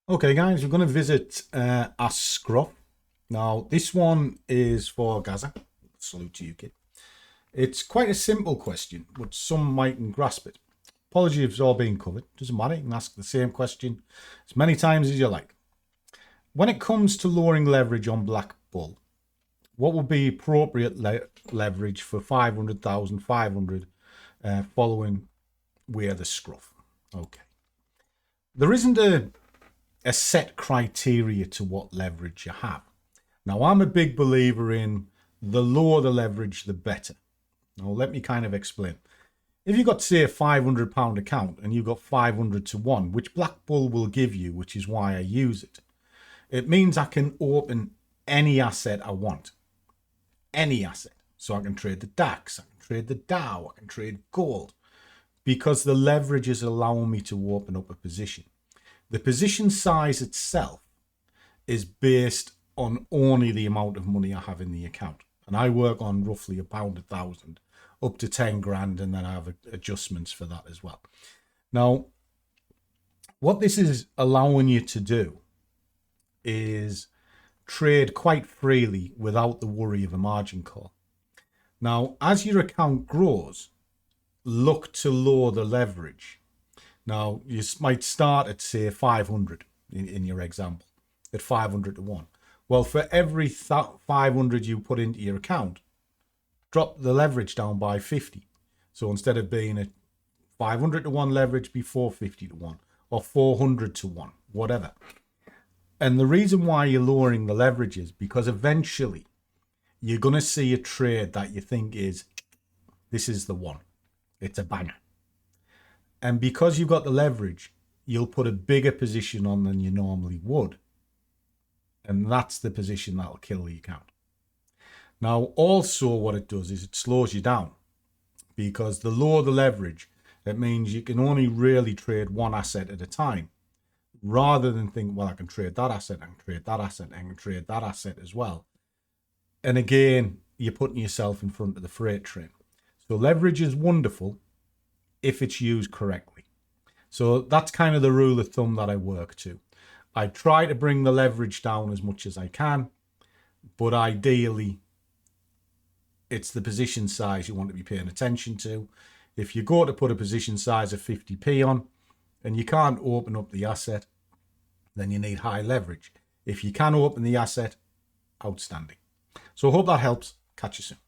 Okay, guys, we're going to visit Ask Scruff. Now, this one is for Gaza. Salute to you, kid. It's quite a simple question, but some mightn't grasp it. Apologies if it's all being covered. Doesn't matter. You can ask the same question as many times as you like. When it comes to lowering leverage on BlackBull, what would be appropriate leverage for 500,500 following where the scruff? Okay. There isn't a set criteria to what leverage you have. Now, I'm a big believer in the lower the leverage, the better. Now, let me kind of explain. If you've got, say, a £500 account and you've got 500 to 1, which BlackBull will give you, which is why I use it, it means I can open any asset I want. Any asset. So I can trade the DAX, I can trade the Dow, I can trade gold, because the leverage is allowing me to open up a position. The position size itself is based on only the amount of money I have in the account. And I work on roughly £1,000 up to 10 grand, and then I have adjustments for that as well. Now, what this is allowing you to do is trade quite freely without the worry of a margin call. Now, as your account grows, look to lower the leverage. Now, you might start at, say, 500 in your example, at 500 to 1. Well, for every 500 you put into your account, drop the leverage down by 50. So instead of being at 500 to 1 leverage, be 450 to 1 or 400 to 1, whatever. And the reason why you're lowering the leverage is because eventually you're going to see a trade that you think is, this is the one. It's a banger. And because you've got the leverage, you'll put a bigger position on than you normally would. And that's the position that'll kill the account. Now, also what it does is it slows you down, because the lower the leverage, it means you can only really trade one asset at a time, rather than think, well, I can trade that asset, I can trade that asset, I can trade that asset as well. And again, you're putting yourself in front of the freight train. So leverage is wonderful if it's used correctly. So that's kind of the rule of thumb that I work to. I try to bring the leverage down as much as I can, but ideally it's the position size you want to be paying attention to. If you go to put a position size of 50p on and you can't open up the asset, then you need high leverage. If you can open the asset, outstanding. So I hope that helps. Catch you soon.